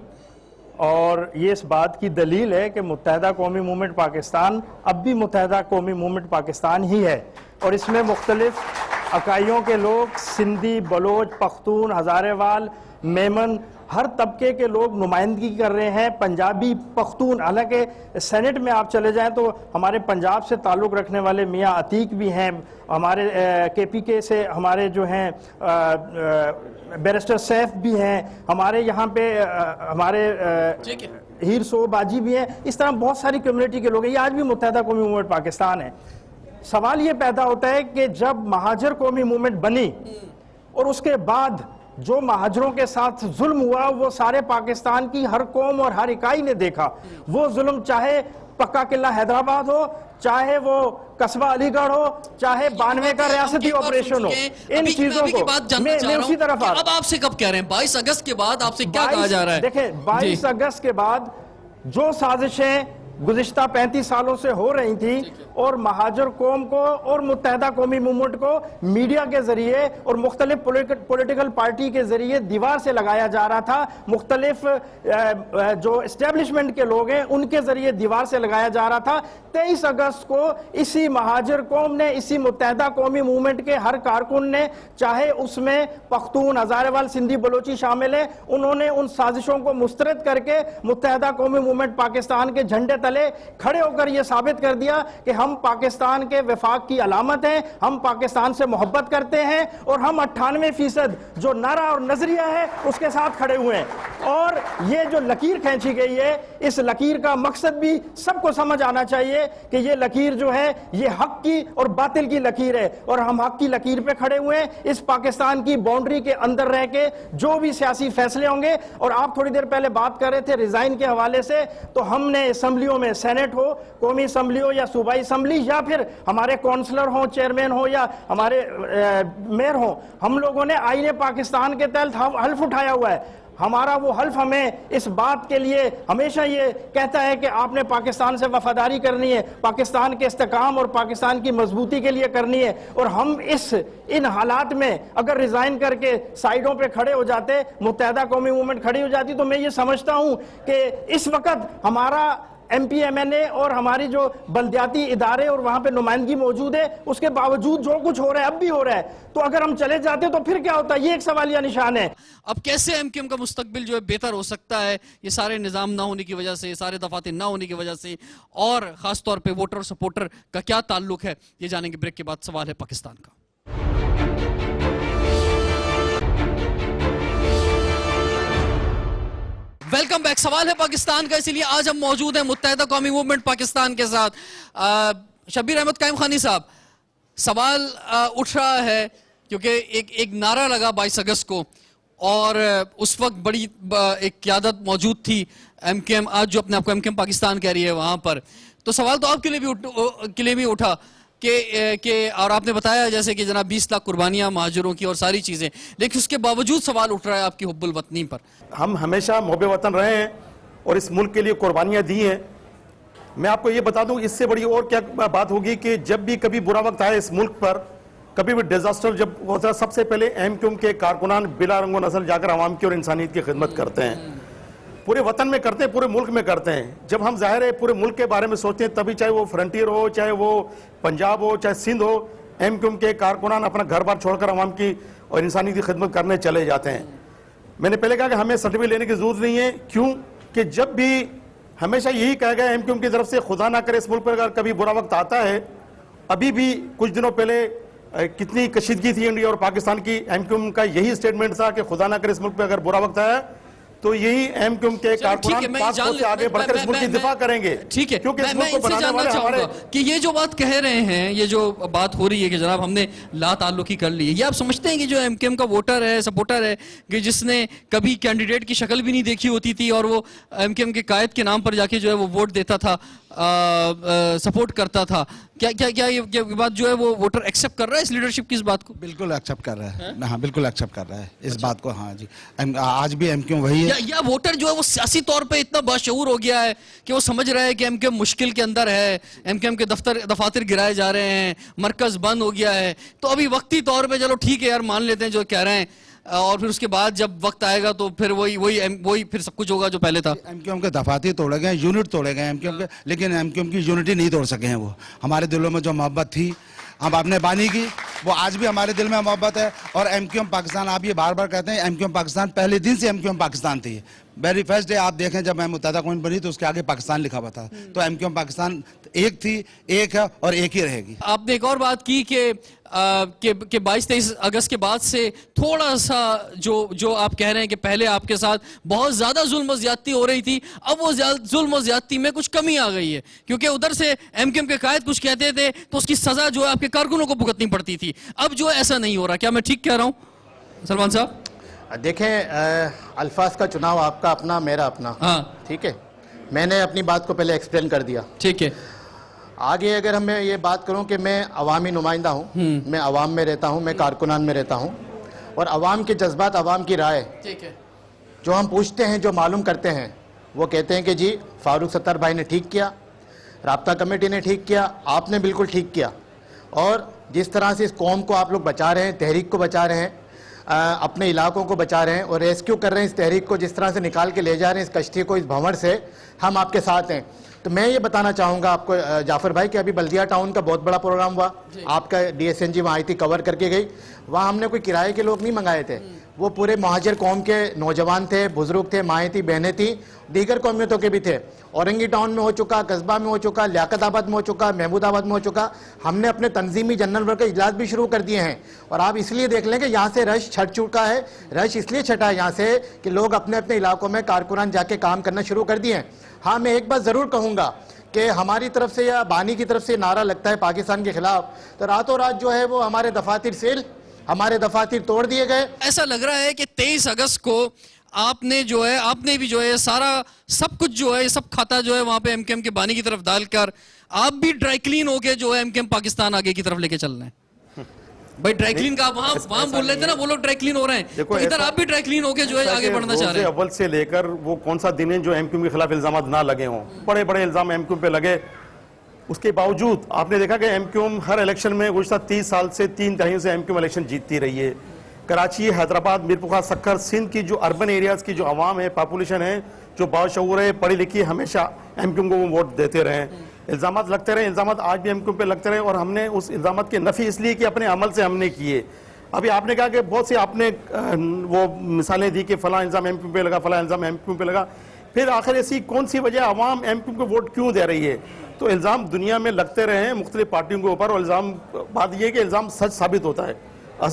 اور یہ اس بات کی دلیل ہے کہ متحدہ قومی موومنٹ پاکستان اب بھی متحدہ قومی موومنٹ پاکستان ہی ہے، اور اس میں مختلف عقائدوں کے لوگ، سندھی، بلوچ، پختون، ہزارے وال، میمن، ہر طبقے کے لوگ نمائندگی کر رہے ہیں، پنجابی، پختون۔ حالانکہ سینٹ میں آپ چلے جائیں تو ہمارے پنجاب سے تعلق رکھنے والے میاں عتیق بھی ہیں، ہمارے کے پی کے سے ہمارے جو ہیں بیرسٹر سیف بھی ہیں، ہمارے یہاں پہ ہمارے ہیر سو باجی بھی ہیں، اس طرح بہت ساری کمیونٹی کے لوگ ہیں، یہ آج بھی متحدہ قومی موومنٹ پاکستان ہے۔ سوال یہ پیدا ہوتا ہے کہ جب مہاجر قومی موومنٹ بنی اور اس کے بعد جو مہاجروں کے ساتھ ظلم ہوا وہ سارے پاکستان کی ہر قوم اور ہر اکائی نے دیکھا، وہ ظلم چاہے پکا قلعہ حیدرآباد ہو، چاہے وہ قصبہ علی گڑھ ہو، چاہے 92 کا ریاستی آپریشن ہو، ان چیزوں کو میں اسی طرف اب آپ سے کب کہہ رہے ہیں 22 اگست کے بعد آپ سے کیا کہا جا رہا ہے؟ دیکھیں 22 اگست کے بعد جو سازشیں گزشتہ 35 سالوں سے ہو رہی تھی اور مہاجر قوم کو اور متحدہ قومی موومنٹ کو میڈیا کے ذریعے اور مختلف پولیٹیکل پارٹی کے ذریعے دیوار سے لگایا جا رہا تھا، مختلف جو اسٹیبلشمنٹ کے لوگ ہیں ان کے ذریعے دیوار سے لگایا جا رہا تھا، 23 اگست کو اسی مہاجر قوم نے، اسی متحدہ قومی موومنٹ کے ہر کارکن نے، چاہے اس میں پختون، ہزارے وال، سندھی، بلوچی شامل ہیں، انہوں نے ان سازشوں کو مسترد کر کے متحدہ قومی موومنٹ پاکستان کے جھنڈے تلے کھڑے ہو کر یہ ثابت کر دیا کہ ہم پاکستان کے وفاق کی علامت ہیں، ہم پاکستان سے محبت کرتے ہیں، اور ہم 98% جو نعرہ اور نظریہ ہے اس کے ساتھ کھڑے ہوئے ہیں۔ اور یہ جو لکیر کھینچی گئی ہے، اس لکیر کا مقصد بھی سب کو سمجھ آنا چاہیے کہ یہ لکیر جو ہے یہ حق کی اور باطل کی لکیر ہے، اور ہم حق کی لکیر پہ کھڑے ہوئے ہیں۔ اس پاکستان کی باؤنڈری کے اندر رہ کے جو بھی سیاسی فیصلے ہوں گے، اور آپ تھوڑی دیر پہلے بات کر رہے تھے ریزائن کے حوالے سے، تو ہم نے اسمبلیوں میں، سینٹ ہو، قومی اسمبلی ہو یا صوبائی اسمبلی، یا پھر ہمارے کونسلر ہوں، چیئرمین ہو یا ہمارے میئر ہوں، ہم لوگوں نے آئین پاکستان کے تحت حلف اٹھایا ہوا ہے۔ ہمارا وہ حلف ہمیں اس بات کے لیے ہمیشہ یہ کہتا ہے کہ آپ نے پاکستان سے وفاداری کرنی ہے، پاکستان کے استحکام اور پاکستان کی مضبوطی کے لیے کرنی ہے، اور ہم ان حالات میں اگر ریزائن کر کے سائیڈوں پہ کھڑے ہو جاتے، متحدہ قومی موومنٹ کھڑی ہو جاتی، تو میں یہ سمجھتا ہوں کہ اس وقت ہمارا ایم پی ایم این اے اور ہماری جو بلدیاتی ادارے اور وہاں پہ نمائندگی موجود ہے، اس کے باوجود جو کچھ ہو رہا ہے اب بھی ہو رہا ہے، تو اگر ہم چلے جاتے تو پھر کیا ہوتا ہے؟ یہ ایک سوالیہ نشان ہے۔ اب کیسے ایم کیو ایم کا مستقبل جو ہے بہتر ہو سکتا ہے یہ سارے نظام نہ ہونے کی وجہ سے، سارے دفاتر نہ ہونے کی وجہ سے، اور خاص طور پہ ووٹر اور سپورٹر کا کیا تعلق ہے، یہ جانیں گے بریک کے بعد۔ سوال ہے پاکستان کا۔ Welcome back. سوال ہے پاکستان کا، اسی لیے آج ہم موجود ہیں متحدہ قومی موومنٹ پاکستان کے ساتھ۔ شبیر احمد قائم خانی صاحب، سوال اٹھ رہا ہے کیونکہ ایک نعرہ لگا 22 اگست کو، اور اس وقت بڑی ایک قیادت موجود تھی ایم کیو ایم، آج جو اپنے آپ کو ایم کیو ایم پاکستان کہہ رہی ہے وہاں پر، تو سوال تو آپ کے لیے بھی اٹھا کہ اور آپ نے بتایا جیسے کہ جناب 20 لاکھ قربانیاں مہاجروں کی اور ساری چیزیں، لیکن اس کے باوجود سوال اٹھ رہا ہے آپ کی حب الوطنی پر۔ ہم ہمیشہ محب وطن رہے ہیں اور اس ملک کے لیے قربانیاں دی ہیں۔ میں آپ کو یہ بتا دوں اس سے بڑی اور کیا بات ہوگی کہ جب بھی کبھی برا وقت آئے اس ملک پر، کبھی بھی ڈیزاسٹر جب ہوتا ہے، سب سے پہلے ایم کیو ایم کے کارکنان بلا رنگ و نسل جا کر عوام کی اور انسانیت کی خدمت کرتے ہیں، پورے وطن میں کرتے ہیں، پورے ملک میں کرتے ہیں۔ جب ہم ظاہر ہے پورے ملک کے بارے میں سوچتے ہیں تبھی، چاہے وہ فرنٹیئر ہو، چاہے وہ پنجاب ہو، چاہے سندھ ہو، ایم کیو ایم کے کارکنان اپنا گھر بار چھوڑ کر عوام کی اور انسانیت کی خدمت کرنے چلے جاتے ہیں۔ میں نے پہلے کہا کہ ہمیں سرٹیفکیٹ لینے کی ضرورت نہیں ہے، کیوں کہ جب بھی ہمیشہ یہی کہا گیا ایم کیو ایم کی طرف سے، خدا نہ کرے اس ملک پر اگر کبھی برا وقت آتا ہے، ابھی بھی کچھ دنوں پہلے کتنی کشیدگی تھی انڈیا اور پاکستان کی، ایم کیو ایم کا یہی اسٹیٹمنٹ تھا کہ خدا نہ کرے اس ملک پہ اگر برا وقت آیا تو یہی ایم کیو ایم کے ٹھیک ہے، کارکنان میں پاک جان فوج سے آگے بڑھ کر اس ملک کی دفاع کریں گے. ٹھیک ہے، کیونکہ اس میں ملک کو ان سے بنانے جاننا والے چاہوں ہمارے گا کہ یہ جو بات کہہ رہے ہیں، یہ جو بات ہو رہی ہے کہ جناب ہم نے لا تعلقی کر لی ہے، یہ آپ سمجھتے ہیں کہ جو ایم کیو ایم کا ووٹر ہے، سپورٹر ہے، کہ جس نے کبھی کینڈیڈیٹ کی شکل بھی نہیں دیکھی ہوتی تھی اور وہ ایم کیو ایم کے قائد کے نام پر جا کے جو ہے وہ ووٹ دیتا تھا، سپورٹ کرتا تھا، کیا یہ بات جو ہے وہ ووٹر ایکسیپٹ کر رہا ہے اس لیڈرشپ کی اس بات کو؟ بالکل ایکسیپٹ کر رہا ہے. ہاں بالکل ایکسیپٹ کر رہا ہے اس بات کو. ہاں جی، آج بھی ایم کیو وہی ہے. یا ووٹر جو ہے وہ سیاسی طور پہ اتنا باشعور ہو گیا ہے کہ وہ سمجھ رہا ہے کہ ایم کیو ایم مشکل کے اندر ہے، ایم کیو ایم کے دفاتر گرائے جا رہے ہیں، مرکز بند ہو گیا ہے، تو ابھی وقتی طور پہ چلو ٹھیک ہے یار مان لیتے ہیں جو کہہ رہے ہیں، اور پھر اس کے بعد جب وقت آئے گا تو پھر وہی پھر سب کچھ ہوگا جو پہلے تھا. ایم کیو ایم کے دفاتر توڑے گئے، یونٹ توڑے گئے ایم کیو ایم کے، لیکن ایم کیو ایم کی یونٹی نہیں توڑ سکے ہیں. وہ ہمارے دلوں میں جو محبت تھی ہم اپنے بانی کی، وہ آج بھی ہمارے دل میں محبت ہے. اور ایم کیو ایم پاکستان، آپ یہ بار بار کہتے ہیں ایم کیو ایم پاکستان، پہلے دن سے ایم کیو ایم پاکستان تھی. ویری فرسٹ ڈے آپ دیکھیں جب متحدہ قوم بنی تو اس کے آگے پاکستان لکھا ہوا تھا. تو ایم کیو ایم پاکستان ایک تھی، ایک ہے اور ایک ہی رہے گی. آپ نے ایک اور بات کی کہ 22-23 اگست کے بعد سے تھوڑا سا جو آپ کہہ رہے ہیں کہ پہلے آپ کے ساتھ بہت زیادہ ظلم و زیادتی ہو رہی تھی، اب وہ ظلم و زیادتی میں کچھ کمی آ گئی ہے، کیونکہ ادھر سے ایم کیو ایم کے قائد کچھ کہتے تھے تو اس کی سزا جو ہے آپ کے کارکنوں کو بھگتنی پڑتی تھی. اب جو ایسا نہیں ہو رہا، کیا میں ٹھیک کہہ رہا ہوں سلمان صاحب؟ دیکھیں الفاظ کا چناؤ آپ کا اپنا، میرا اپنا. ہاں ٹھیک ہے، میں نے اپنی بات کو پہلے ایکسپلین کر دیا. ٹھیک ہے. آگے اگر میں یہ بات کروں کہ میں عوامی نمائندہ ہوں، میں عوام میں رہتا ہوں، میں کارکنان میں رہتا ہوں، اور عوام کے جذبات، عوام کی رائے ٹھیک ہے. جو ہم پوچھتے ہیں، جو معلوم کرتے ہیں، وہ کہتے ہیں کہ جی فاروق ستار بھائی نے ٹھیک کیا، رابطہ کمیٹی نے ٹھیک کیا، آپ نے بالکل ٹھیک کیا. اور جس طرح سے اس قوم کو آپ لوگ بچا رہے ہیں، تحریک کو بچا رہے ہیں، اپنے علاقوں کو بچا رہے ہیں اور ریسکیو کر رہے ہیں اس تحریک کو، جس طرح سے نکال کے لے جا رہے ہیں اس کشتی کو، اس بھنور سے، ہم آپ کے ساتھ ہیں. تو میں یہ بتانا چاہوں گا آپ کو جعفر بھائی کہ ابھی بلدیہ ٹاؤن کا بہت بڑا پروگرام ہوا، آپ کا ڈی ایس این جی وہاں آئی تھی، کور کر کے گئی. وہاں ہم نے کوئی کرائے کے لوگ نہیں منگائے تھے، وہ پورے مہاجر قوم کے نوجوان تھے، بزرگ تھے، مائیں تھی، بہنیں تھیں، دیگر قومیتوں کے بھی تھے. اورنگی ٹاؤن میں ہو چکا، قصبہ میں ہو چکا، لیاقت آباد میں ہو چکا، محمود آباد میں ہو چکا. ہم نے اپنے تنظیمی جنرل ورک کے اجلاس بھی شروع کر دیے ہیں. اور آپ اس لیے دیکھ لیں کہ یہاں سے رش چھٹ چکا ہے. رش اس لیے چھٹا ہے یہاں سے کہ لوگ اپنے اپنے علاقوں میں کارکنان جا کے کام کرنا شروع کر دیے ہیں. ہاں میں ایک بات ضرور کہوں گا کہ ہماری طرف سے یا بانی کی طرف سے نعرہ لگتا ہے پاکستان کے خلاف تو راتوں رات جو ہے وہ ہمارے دفاتر سیل، ہمارے دفاتر توڑ دیے گئے. ایسا لگ رہا ہے کہ 23 اگست کو آپ نے بھی جو ہے سارا سب کچھ جو ہے سب کھاتا جو ہے وہاں پہ ایم کیو ایم کے بانی کی طرف ڈال کر آپ بھی ڈرائی کلین ہو کے جو ہے ایم کیو ایم پاکستان آگے کی طرف لے کے چل رہے ہیں. بھائی ڈرائی کلین کا وہاں بول رہے تھے نا وہ لوگ ڈرائی کلین ہو رہے ہیں، تو ادھر آپ بھی ڈرائی کلین ہو کے جو ہے آگے بڑھنا چاہ رہے ہیں. اول سے لے کر وہ کون سا دن ہے جو ایم کیو ایم کے خلاف الزامات نہ لگے ہوں. بڑے بڑے الزام ایم کیو ایم پہ لگے، اس کے باوجود آپ نے دیکھا کہ ایم کیو ایم ہر الیکشن میں گزشتہ 30 سال سے 3 دہائیوں سے ایم کیو ایم الیکشن جیتتی رہی ہے. کراچی، حیدرآباد، میرپورخاص، سکھر، سندھ کی جو اربن ایریاز کی جو عوام ہے، پاپولیشن ہے، جو باشعور ہے، پڑھی لکھی، ہمیشہ ایم کیو ایم کو وہ ووٹ دیتے رہے ہیں. الزامات لگتے رہے، الزامات آج بھی ایم کیو ایم پہ لگتے رہے، اور ہم نے اس الزامات کی نفی اس لیے کہ اپنے عمل سے ہم نے کیے. ابھی آپ نے کہا کہ بہت سی آپ نے وہ مثالیں دی کہ فلاں الزام ایم کیو ایم پہ لگا، فلاں الزام ایم کیو ایم پہ لگا. پھر آخر ایسی کون سی وجہ عوام ایم کیو ایم کو ووٹ کیوں دے رہی ہے؟ تو الزام دنیا میں لگتے رہے ہیں مختلف پارٹیوں کے اوپر، اور الزام بات یہ ہے کہ الزام سچ ثابت ہوتا ہے.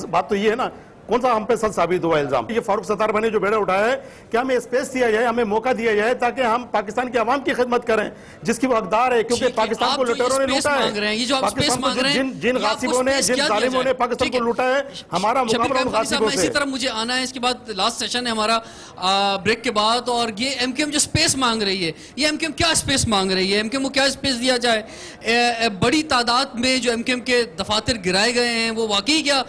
بات تو یہ ہے نا، کون سا ہم پہ سچ ثابت ہوا الزام؟ یہ فاروق ستار بھائی نے جو بیڑا اٹھایا ہے کہ ہمیں اسپیس دیا جائے، ہمیں موقع دیا جائے تاکہ ہم پاکستان کے عوام کی خدمت کریں جس کی وہ حقدار ہے، کیونکہ پاکستان کو لٹیروں نے لوٹا ہے. پاکستان کو جن غاصبوں نے، جن ظالموں نے پاکستان کو لوٹا ہے، ہمارا مقابلہ ان غاصبوں سے. اسی طرح مجھے آنا ہے، اس کے بعد لاسٹ سیشن ہے ہمارا بریک کے بعد، اور یہ ایم کیو ایم جو اسپیس مانگ رہی ہے، یہ ایم کیو ایم کیا اسپیس مانگ رہی ہے؟ ایم کیو ایم کو کیا اسپیس دیا جائے؟ بڑی تعداد میں جو ایم کیو ایم کے دفاتر گرائے گئے ہیں وہ واقعی کیا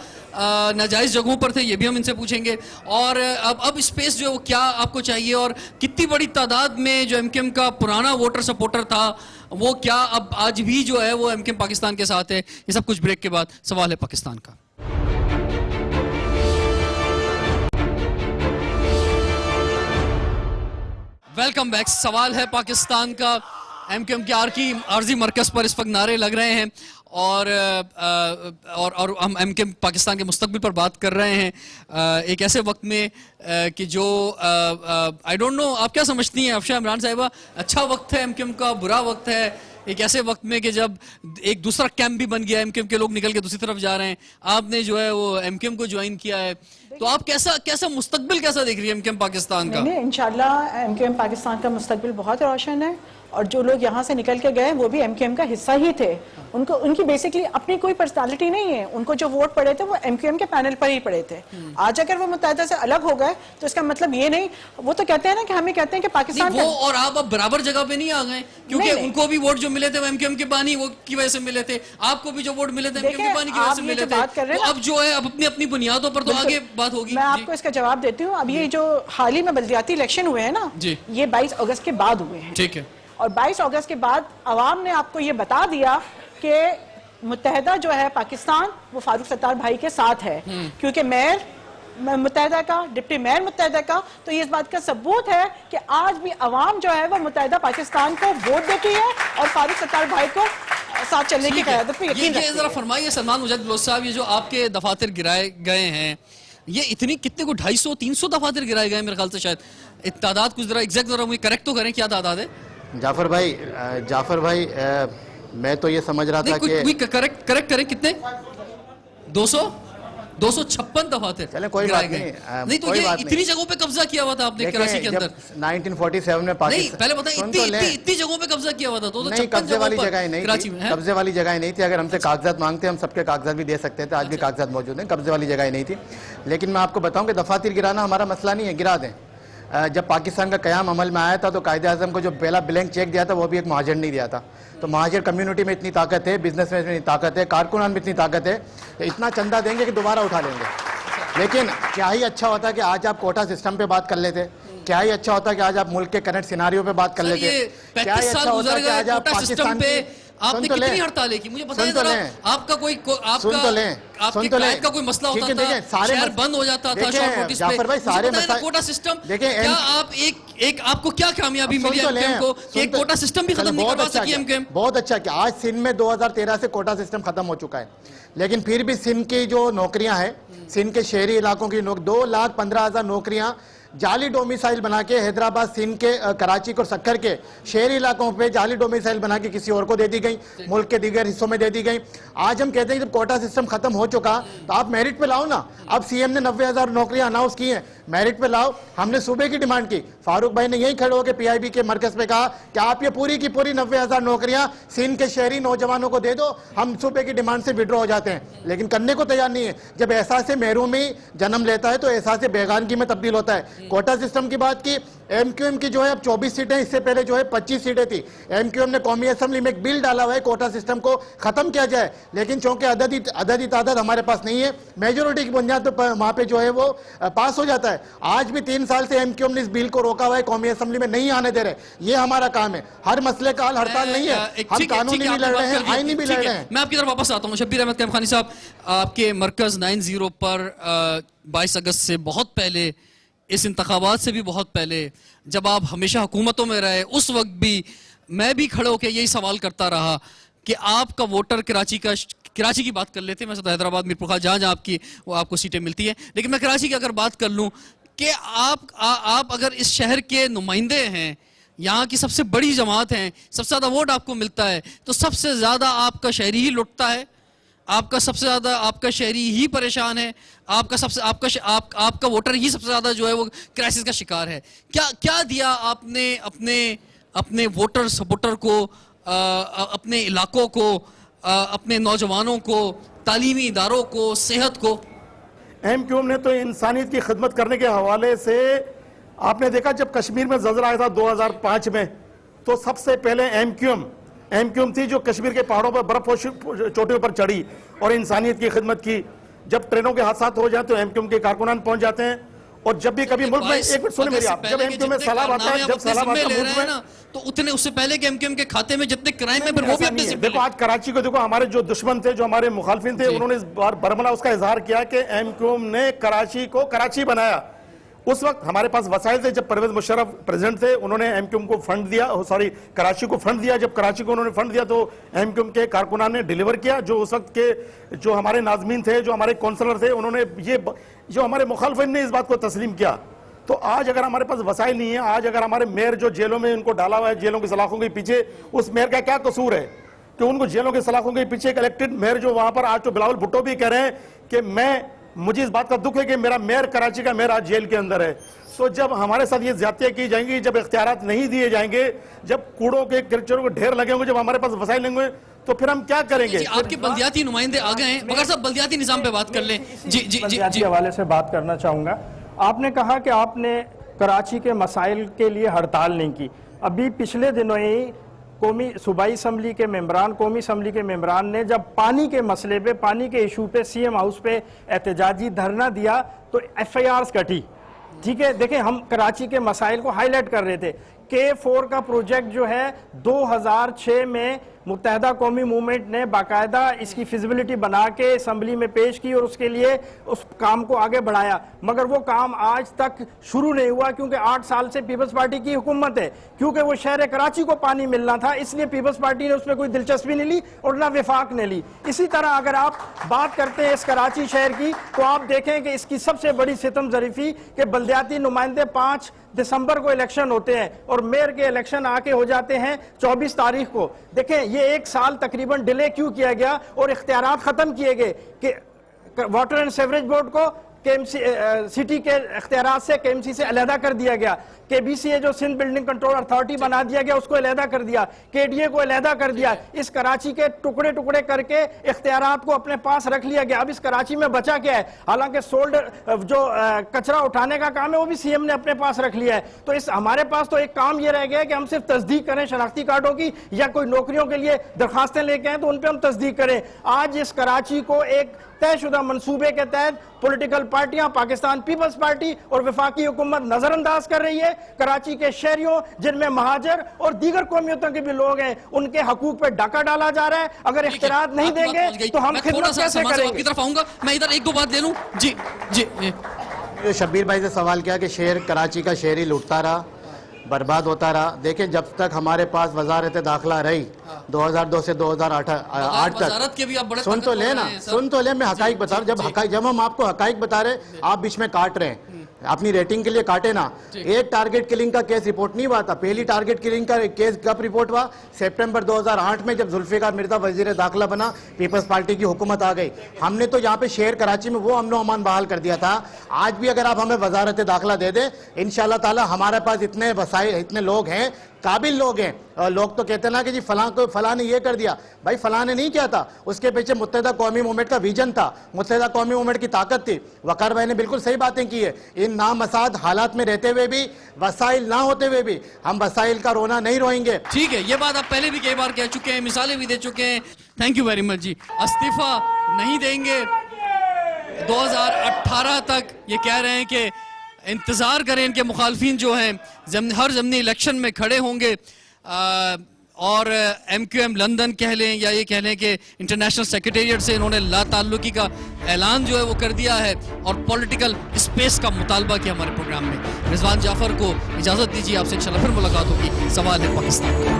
ناجائز جگہوں پر تھے؟ یہ بھی ہم ان سے پوچھیں گے. اور اب اسپیس جو ہے وہ کیا آپ کو چاہیے، اور کتنی بڑی تعداد میں جو ایم کیو ایم کا پرانا ووٹر سپورٹر تھا وہ کیا اب آج بھی جو ہے وہ ایم کیو ایم پاکستان کے ساتھ ہے؟ یہ سب کچھ بریک کے بعد. سوال ہے پاکستان کا. Welcome back. سوال ہے پاکستان کا. ایم کیو ایم کے عارضی مرکز پر اس وقت نعرے لگ رہے ہیں اور ہم ایم کیو ایم پاکستان کے مستقبل پر بات کر رہے ہیں ایک ایسے وقت میں کہ جو آئی ڈونٹ نو آپ کیا سمجھتی ہیں افشا عمران صاحبہ، اچھا وقت ہے ایم کیو ایم کا، برا وقت ہے ایک ایسے وقت میں کہ جب ایک دوسرا کیمپ بھی بن گیا، ایم کیو ایم کے لوگ نکل کے دوسری طرف جا رہے ہیں، آپ نے جو ہے وہ ایم کیو ایم کو جوائن کیا ہے، تو آپ کیسا مستقبل کیسا دیکھ رہی ہے MQM پاکستان کا؟ نہیں انشاءاللہ MQM پاکستان کا مستقبل بہت روشن ہے، اور جو لوگ یہاں سے نکل کے گئے وہ بھی MQM کا حصہ ہی تھے. ان کی بیسکلی اپنی کوئی پرسنالٹی نہیں ہے. ان کو جو ووٹ پڑے تھے وہ MQM کے پینل پر ہی پڑے تھے. آج اگر وہ متحدہ سے الگ ہو گئے تو اس کا مطلب یہ نہیں، وہ تو کہتے ہیں نا کہ ہمیں کہتے ہیں کہ پاکستان وہ اور آپ اب برابر جگہ پہ نہیں آ گئے، کیونکہ ان کو بھی ووٹ جو ملے تھے وہ MQM کے بانی وہ کی وجہ سے ملے تھے، آپ کو بھی جو ووٹ ملے تھے MQM کے بانی کی وجہ سے ملے تھے. تو اب جو ہے اب اپنی بنیادوں پر تو آگے بات ہوگی. میں آپ کو اس کا جواب دیتی ہوں. اب یہ جو حال ہی میں بلدیاتی الیکشن ہوئے ہیں نا، یہ 22 اگست کے بعد ہوئے ہیں. ٹھیک ہے. اور 22 اگست کے بعد عوام نے آپ کو یہ بتا دیا کہ متحدہ جو ہے پاکستان وہ فاروق ستار بھائی کے ساتھ ہے، کیونکہ میئر متحدہ کا، ڈپٹی میئر متحدہ کا. تو یہ اس بات کا ثبوت ہے کہ آج بھی عوام جو ہے وہ متحدہ پاکستان کو ووٹ دیتی ہے اور فاروق ستار بھائی کو ساتھ چلنے کی قیادت پہ یقین رکھتی ہے. یہ ذرا فرمائیے سلمان مجاہد بلوچ صاحب، یہ جو آپ کے دفاتر گرائے گئے ہیں، یہ اتنی کتنے کو 250-300 دفاتر گرائے گئے میرے خیال سے، شاید تعداد کچھ ذرا ایگزیکٹ ذرا مجھے کریکٹ تو کریں، کیا تعداد ہے؟ جعفر بھائی میں تو یہ سمجھ رہا تھا کہ کریکٹ کریں، کتنے؟ 256 دفاتر چلیں کوئی بات نہیں تو یہ اتنی جگہوں پہ قبضہ کیا ہوا تھا آپ نے کراچی کے اندر؟ 1947 میں نہیں پہلے بتائیں اتنی جگہوں پہ قبضہ کیا ہوا تھا. نہیں، قبضے والی جگہیں نہیں تھی. اگر ہم سے کاغذات مانگتے ہم سب کے کاغذات بھی دے سکتے تھے، آج بھی کاغذات موجود ہیں. قبضے والی جگہیں نہیں تھی. لیکن میں آپ کو بتاؤں کہ دفاتر گرانا ہمارا مسئلہ نہیں ہے، گرا دیں. جب پاکستان کا قیام عمل میں آیا تھا تو قائد اعظم کو جو پہلا بلینک چیک دیا تھا وہ بھی ایک مہاجر نہیں دیا تھا. تو مہاجر کمیونٹی میں اتنی طاقت ہے، بزنس میں اتنی طاقت ہے، کارکنان میں اتنی طاقت ہے کہ اتنا چندہ دیں گے کہ دوبارہ اٹھا لیں گے. لیکن کیا ہی اچھا ہوتا کہ آج آپ کوٹا سسٹم پہ بات کر لیتے، کیا ہی اچھا ہوتا کہ آج آپ ملک کے کرنٹ سیناریو پہ بات کر لیتے. کیا ہی اچھا ہوتا کہ آج آپ پاکستان پہ آپ نے کتنی ہڑتالیں کی، مجھے بتائیں ذرا. آپ کا کوئی آپ کے قائد کا کوئی مسئلہ ہوتا تھا، شہر بند ہو جاتا تھا شارٹ نوٹس پہ. کوٹا سسٹم کیا آپ کو کیا کامیابی ملی MQM کو کہ ایک کوٹا سسٹم بھی ختم نہیں کروا سکی MQM؟ بہت اچھا کہ آج سندھ میں 2013 سے کوٹا سسٹم ختم ہو چکا ہے. لیکن پھر بھی سندھ کی جو نوکریاں ہیں، سندھ کے شہری علاقوں کی 2,15,000 نوکریاں جعلی ڈومیسائل بنا کے حیدرآباد، سندھ کے، کراچی اور سکر کے شہری علاقوں پہ جعلی ڈومیسائل بنا کے کسی اور کو دے دی گئی، ملک کے دیگر حصوں میں دے دی گئی. آج ہم کہتے ہیں کہ جب کوٹا سسٹم ختم ہو چکا تو آپ میرٹ پہ لاؤ نا. اب CM نے 90,000 نوکریاں اناؤنس کی ہیں، میرٹ پہ لاؤ. ہم نے صوبے کی ڈیمانڈ کی، فاروق بھائی نے یہی کھڑے ہو کے PIB کے مرکز پہ کہا کہ آپ یہ پوری کی پوری 90,000 نوکریاں سندھ کے شہری نوجوانوں کو دے دو، ہم صوبے کی ڈیمانڈ سے وڈرا ہو جاتے ہیں. لیکن کرنے کو تیار نہیں ہے. جب احساس محرومی جنم لیتا ہے تو احساس بیگانگی میں تبدیل ہوتا ہے. کوٹا سسٹم کی بات کی، MQM کی جو ہے اب 24 سیٹیں، اس سے پہلے جو ہے 25 سیٹیں تھی. MQM نے قومی اسمبلی میں ایک بل ڈالا ہوا ہے کوٹا سسٹم کو ختم کیا جائے، لیکن چونکہ عددی تعداد ہمارے پاس نہیں ہے، میجورٹی کی بنیاد پہ وہاں پہ جو ہے وہ پاس ہو جاتا ہے. آج بھی 3 سال سے MQM نے اس بل کو روکا ہوا ہے، قومی اسمبلی میں نہیں آنے دے رہے. یہ ہمارا کام ہے. ہر مسئلے کا حل ہڑتال نہیں ہے، ہم قانونی بھی لڑ رہے ہیں، آئینی بھی لڑ رہے ہیں. میں آپ کی طرف واپس آتا ہوں. شبیر احمد قیوم صاحب، آپ کے مرکز 90 پر 22 اگست سے بہت پہلے، اس انتخابات سے بھی بہت پہلے، جب آپ ہمیشہ حکومتوں میں رہے، اس وقت بھی میں بھی کھڑے ہو کے یہی سوال کرتا رہا کہ آپ کا ووٹر کراچی کی بات کر لیتے ہیں، میں تو حیدرآباد، میرپور خاص، جہاں آپ کی وہ آپ کو سیٹیں ملتی ہیں، لیکن میں کراچی کی اگر بات کر لوں کہ آپ اگر اس شہر کے نمائندے ہیں، یہاں کی سب سے بڑی جماعت ہیں، سب سے زیادہ ووٹ آپ کو ملتا ہے، تو سب سے زیادہ آپ کا شہری ہی لٹتا ہے، آپ کا سب سے زیادہ آپ کا شہری ہی پریشان ہے، آپ کا ووٹر ہی سب سے زیادہ جو ہے وہ کرائسس کا شکار ہے. کیا دیا آپ نے اپنے ووٹر سپورٹر کو، اپنے علاقوں کو، اپنے نوجوانوں کو، تعلیمی اداروں کو، صحت کو؟ MQM نے تو انسانیت کی خدمت کرنے کے حوالے سے، آپ نے دیکھا جب کشمیر میں زلزلہ آیا تھا 2005 میں، تو سب سے پہلے MQM تھی جو کشمیر کے پہاڑوں پر برف چوٹیوں پر چڑھی اور انسانیت کی خدمت کی. جب ٹرینوں کے حادثات ہو جاتے ہیں تو MQM کے کارکنان پہنچ جاتے ہیں. اور جب بھی کبھی ملک میں، ایک منٹ سنیں میری آپ، جب MQM میں سیلاب آتا ہے، جب سیلاب آتا ہے ملک میں، تو اتنے اس سے پہلے کہ MQM کے کھاتے میں جتنے کرائم ہیں پھر وہ بھی اپنے سے دیکھو. آج کراچی کو دیکھو، ہمارے جو دشمن تھے، جو ہمارے مخالفین تھے، انہوں نے اس بار برملا اس کا اظہار کیا کہ MQM نے کراچی کو کراچی بنایا. اس وقت ہمارے پاس وسائل تھے. جب پرویز مشرف پریزیڈنٹ تھے، انہوں نے MQM کو فنڈ دیا، کراچی کو فنڈ دیا. جب کراچی کو انہوں نے فنڈ دیا تو MQM کے کارکنان نے ڈیلیور کیا. جو اس وقت کے جو ہمارے ناظمین تھے، جو ہمارے کونسلر تھے، انہوں نے جو ہمارے مخالفین نے اس بات کو تسلیم کیا. تو آج اگر ہمارے پاس وسائل نہیں ہیں، آج اگر ہمارے میئر جو جیلوں میں ان کو ڈالا ہوا ہے، جیلوں کی سلاخوں کے پیچھے، اس میئر کا کیا قصور ہے کہ ان کو جیلوں کے سلاخوں کے پیچھے ایک الیکٹڈ میئر جو وہاں پر، آج تو بلاول بھٹو بھی کہہ رہے ہیں کہ میں مجھے اس بات کا دکھ ہے کہ میرا میئر کراچی کا میئر آج جیل کے اندر ہے. سو جب ہمارے ساتھ یہ زیادتیاں کی جائیں گی, جب اختیارات نہیں دیے جائیں گے, جب کوڑوں کے کچروں کو ڈھیر لگے ہوں گے, جب ہمارے پاس وسائل نہیں ہوں گے, تو پھر ہم کیا کریں گے؟ جی آپ کے بلدیاتی نمائندے آ گئے ہیں, مگر صاحب بلدیاتی نظام پہ بات کر لیں. جی جی جی بلدیاتی جی حوالے سے بات کرنا چاہوں گا. آپ نے کہا کہ آپ نے کراچی کے مسائل کے لیے ہڑتال نہیں کی. ابھی پچھلے دنوں ہی قومی صوبائی اسمبلی کے ممبران, قومی اسمبلی کے ممبران نے جب پانی کے مسئلے پہ, پانی کے ایشو پہ سی ایم ہاؤس پہ احتجاجی دھرنا دیا تو ایف آئی آرز کٹی. ٹھیک ہے, دیکھیں ہم کراچی کے مسائل کو ہائی لائٹ کر رہے تھے. K4 کا پروجیکٹ جو ہے 2006 میں متحدہ قومی موومنٹ نے باقاعدہ اس کی فیزیبلٹی بنا کے اسمبلی میں پیش کی اور اس کے لیے اس کام کو آگے بڑھایا, مگر وہ کام آج تک شروع نہیں ہوا کیونکہ 8 سال سے پیپلز پارٹی کی حکومت ہے. کیونکہ وہ شہر کراچی کو پانی ملنا تھا, اس لیے پیپلز پارٹی نے اس میں کوئی دلچسپی نہیں لی اور نہ وفاق نے لی. اسی طرح اگر آپ بات کرتے ہیں اس کراچی شہر کی تو آپ دیکھیں کہ اس کی سب سے بڑی ستم ظریفی کہ بلدیاتی نمائندے 5 دسمبر کو الیکشن ہوتے ہیں اور میئر کے الیکشن آ کے ہو جاتے ہیں 24 تاریخ کو. دیکھیں یہ 1 سال تقریباً ڈیلے کیوں کیا گیا اور اختیارات ختم کیے گئے کہ واٹر اینڈ سیوریج بورڈ کو سٹی کے اختیارات سے KMC سے علیحدہ کر دیا گیا. KBCA جو سندھ بلڈنگ کنٹرول اتھارٹی بنا دیا گیا اس کو علیحدہ کر دیا. KDA کو علیحدہ کر دیا. اس کراچی کے ٹکڑے ٹکڑے کر کے اختیارات کو اپنے پاس رکھ لیا گیا. اب اس کراچی میں بچا کیا ہے؟ حالانکہ سولڈ جو کچرا اٹھانے کا کام ہے وہ بھی سی ایم نے اپنے پاس رکھ لیا ہے. تو ہمارے پاس تو ایک کام یہ رہ گیا ہے کہ ہم صرف تصدیق کریں شناختی کارڈوں کی, یا کوئی نوکریوں کے لیے درخواستیں لے کے آئیں تو ان پہ ہم تصدیق کریں. آج اس کراچی کو ایک طے شدہ منصوبے کے تحت پولیٹیکل پارٹیاں, پاکستان پیپلز پارٹی اور وفاقی حکومت نظر انداز کر رہی ہے. کراچی کے شہریوں جن میں مہاجر اور دیگر قومیتوں کے بھی لوگ ہیں ان کے حقوق پہ ڈاکہ ڈالا جا رہا ہے. اگر اختیارات نہیں دیں گے تو ہم خدمت کیسے کریں گے؟ کی طرف آؤں گا میں, ادھر 1-2 بات لے لوں. جی جی جو شبیر بھائی سے سوال کیا کہ شہر کراچی کا شہری لوٹتا رہا, برباد ہوتا رہا. دیکھیں جب تک ہمارے پاس وزارت داخلہ رہی 2002 سے 2008 تک, سن تو لے نا, سن تو لے, میں حقائق بتا رہا ہوں. جب ہم آپ کو حقائق بتا رہے آپ بیچ میں کاٹ رہے ہیں, اپنی ریٹنگ کے لیے کاٹے نا. ایک ٹارگٹ کلنگ کا کیس رپورٹ نہیں ہوا تھا. پہلی ٹارگٹ کلنگ کا کیس کب رپورٹ ہوا؟ سپٹمبر 2008 میں جب ذوالفقار مرزا وزیر داخلہ بنا, پیپلز پارٹی کی حکومت آ گئی. ہم نے تو یہاں پہ شہر کراچی میں وہ امن و امان بحال کر دیا تھا. آج بھی اگر آپ ہمیں وزارت داخلہ دے دیں انشاءاللہ تعالی ہمارے پاس اتنے وسائل, اتنے لوگ ہیں, قابل لوگ ہیں. اور لوگ تو کہتے ہیں نا کہ جی فلاں نے یہ کر دیا. بھائی فلاں نے نہیں کیا تھا, اس کے پیچھے متحدہ قومی موومنٹ کا ویژن تھا, متحدہ قومی موومنٹ کی طاقت تھی. وقار بھائی نے بالکل صحیح باتیں کی ہے. ان نامساعد حالات میں رہتے ہوئے بھی, وسائل نہ ہوتے ہوئے بھی ہم وسائل کا رونا نہیں روئیں گے. ٹھیک ہے, یہ بات آپ پہلے بھی کئی بار کہہ چکے ہیں, مثالیں بھی دے چکے ہیں. تھینک یو ویری مچ جی. استعفیٰ نہیں دیں گے 2018 تک, یہ کہہ رہے ہیں کہ انتظار کریں. ان کے مخالفین جو ہیں ہر ضمنی الیکشن میں کھڑے ہوں گے, اور MQM لندن کہہ لیں یا یہ کہہ لیں کہ انٹرنیشنل سیکریٹریٹ سے انہوں نے لا تعلقی کا اعلان جو ہے وہ کر دیا ہے, اور پولیٹیکل اسپیس کا مطالبہ کیا ہمارے پروگرام میں. رضوان جعفر کو اجازت دیجیے, آپ سے انشاءاللہ پھر ملاقات ہوگی. سوال ہے پاکستان کا.